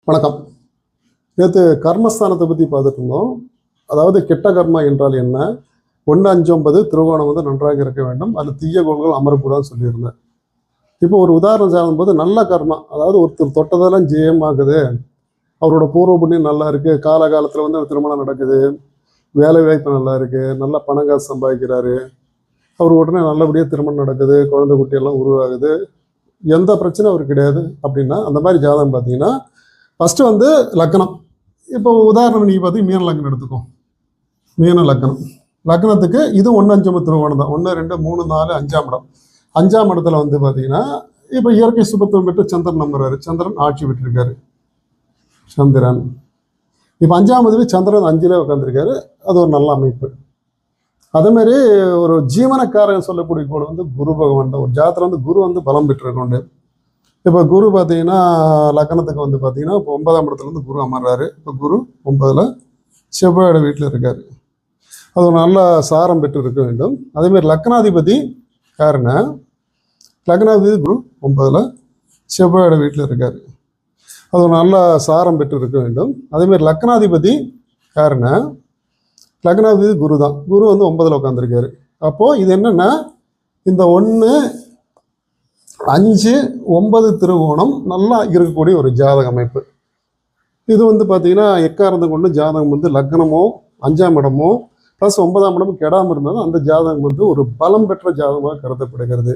வணக்கம். நேற்று கர்மஸ்தானத்தை பற்றி பார்த்துட்டு இருந்தோம். அதாவது கெட்ட கர்மா என்றால் என்ன, 1, 5, 9 திருவோணம் வந்து நன்றாக இருக்க வேண்டும், அது தீய கோள்கள் அமரக்கூடாதுன்னு சொல்லியிருந்தேன். இப்போ ஒரு உதாரணம் சாகும்போது நல்ல கர்மா, அதாவது ஒருத்தர் தொட்டதெல்லாம் ஜெயமாகுது, அவரோட பூர்வ புண்ணியம் நல்லா இருக்குது, காலகாலத்தில் வந்து திருமணம் நடக்குது, வேலை வாய்ப்பு நல்லா இருக்குது, நல்லா பணம் காசு சம்பாதிக்கிறாரு, அவர் உடனே நல்லபடியாக திருமணம் நடக்குது, குழந்தை குட்டியெல்லாம் உருவாகுது, எந்த பிரச்சனையும் அவருக்கு கிடையாது அப்படின்னா, அந்த மாதிரி ஜாதகம் பார்த்தீங்கன்னா ஃபஸ்ட்டு வந்து லக்னம். இப்போ உதாரணம் நீங்கள் பார்த்தீங்கன்னா மீன லக்னம் எடுத்துக்கோ. மீன லக்னம், லக்னத்துக்கு இது 1, 5, 9 திருவோணம் தான். 1, 2, 3, 4, 5ஆம் இடம். 5ஆம் இடத்துல வந்து பார்த்தீங்கன்னா இப்போ இயற்கை சுபத்துவம் பெற்று சந்திரன் நம்புறாரு, சந்திரன் ஆட்சி பெற்றிருக்காரு. சந்திரன் இப்போ 5ஆம் தேதி சந்திரன் 5ல் உட்காந்துருக்காரு, அது ஒரு நல்ல அமைப்பு. அதேமாரி ஒரு ஜீவனக்காரன் சொல்லக்கூடிய கூட வந்து குரு பகவான் தான். ஒரு ஜாதகம் வந்து குரு வந்து பலம் பெற்றிருக்கோண்டு. இப்போ குரு பார்த்தீங்கன்னா லக்னத்துக்கு வந்து பார்த்தீங்கன்னா இப்போ 9ஆம் இடத்துலேருந்து குரு அமர்றாரு. இப்போ குரு 9ல் செவ்வாயோட வீட்டில் இருக்கார். அது ஒரு நல்ல சாரம் பெற்று இருக்க வேண்டும். அதேமாதிரி லக்னாதிபதி காரணம், லக்னாதிபதி குரு 9ல் செவ்வாயோட வீட்டில் இருக்கார். அது ஒரு நல்ல சாரம் பெற்று இருக்க வேண்டும். அதேமாதிரி லக்னாதிபதி காரணம், லக்னாதிபதி குரு தான். குரு வந்து 9ல் உட்காந்துருக்காரு. அப்போது இது என்னென்னா, இந்த 1, 5, 9 திருவோணம் நல்லா இருக்கக்கூடிய ஒரு ஜாதக அமைப்பு. இது வந்து பார்த்தீங்கன்னா எக்காரணத்தை கொண்டு ஜாதகம் வந்து லக்னமோ 5ஆம் இடமோ ப்ளஸ் 9ஆம் இடமும் கெடாமல் இருந்தாலும் அந்த ஜாதகம் வந்து ஒரு பலம் பெற்ற ஜாதகமாக கருதப்படுகிறது.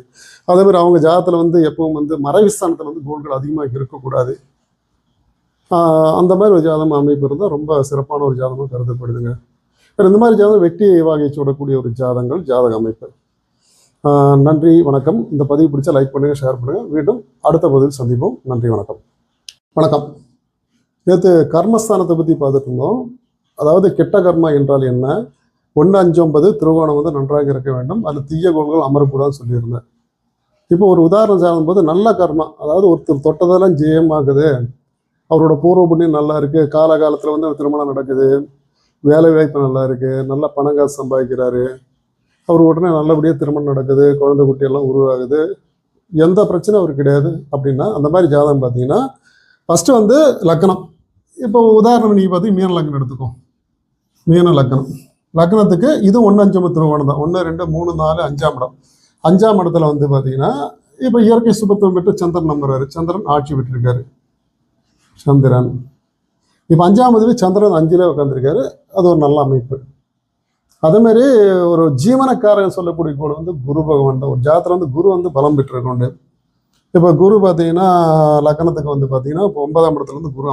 அதேமாதிரி அவங்க ஜாதகத்தில் வந்து எப்பவும் வந்து மறைவிஸ்தானத்தில் வந்து கோள்கள் அதிகமாக இருக்கக்கூடாது. அந்த மாதிரி ஒரு ஜாதகம் அமைப்பு இருந்தால் ரொம்ப சிறப்பான ஒரு ஜாதகமாக கருதப்படுதுங்க. இந்த மாதிரி ஜாதகம் வெற்றி வகையை சூடக்கூடிய ஒரு ஜாதகங்கள் ஜாதக அமைப்பு. நன்றி, வணக்கம். இந்த பதிவு பிடிச்சா லைக் பண்ணுங்கள், ஷேர் பண்ணுங்கள். மீண்டும் அடுத்த பதிவில் சந்திப்போம். நன்றி, வணக்கம். வணக்கம். நேற்று கர்மஸ்தானத்தை பற்றி பார்த்துட்டு இருந்தோம். அதாவது கெட்ட கர்மா என்றால் என்ன, 1, 5, 9 திருவோணம் வந்து நன்றாக இருக்க வேண்டும், அது தீய கோள்கள் அமரக்கூடாதுன்னு சொல்லியிருந்தேன். இப்போ ஒரு உதாரணம் சாகும்போது நல்ல கர்மா, அதாவது ஒருத்தர் தொட்டதெல்லாம் ஜெயமாகுது, அவரோட பூர்வ புண்ணியம் நல்லா இருக்குது, காலகாலத்தில் வந்து திருமணம் நடக்குது, வேலை வாய்ப்பு நல்லா இருக்குது, நல்லா பணம் காசு சம்பாதிக்கிறாரு, அவர் உடனே நல்லபடியாக திருமணம் நடக்குது, குழந்தை குட்டியெல்லாம் உருவாகுது, எந்த பிரச்சனையும் அவருக்கு கிடையாது அப்படின்னா, அந்த மாதிரி ஜாதகம் பார்த்தீங்கன்னா ஃபஸ்ட்டு வந்து லக்னம். இப்போ உதாரணம் நீங்கள் பார்த்தீங்கன்னா மீன லக்னம் எடுத்துக்கோ. மீன லக்னம், லக்னத்துக்கு இது 1, 5, 9 திருவோணம் தான். 1, 2, 3, 4, 5ஆம் இடம். 5ஆம் இடத்துல வந்து பார்த்தீங்கன்னா இப்போ இயற்கை சுபத்துவம் பெற்று சந்திரன் நம்புறாரு, சந்திரன் ஆட்சி பெற்றிருக்காரு. சந்திரன் இப்போ 5ஆம் தேதி சந்திரன் 5ல் உட்காந்துருக்காரு, அது ஒரு நல்ல அமைப்பு. அதேமாரி ஒரு ஜீவனக்காரன் சொல்லக்கூடிய கூட வந்து குரு பகவான் தான். ஒரு ஜாதகம் வந்து குரு வந்து பலம் பெற்றிருக்கோண்டு. இப்போ குரு பார்த்தீங்கன்னா லக்னத்துக்கு வந்து பார்த்தீங்கன்னா இப்போ 9ஆம் இடத்துலேருந்து குரு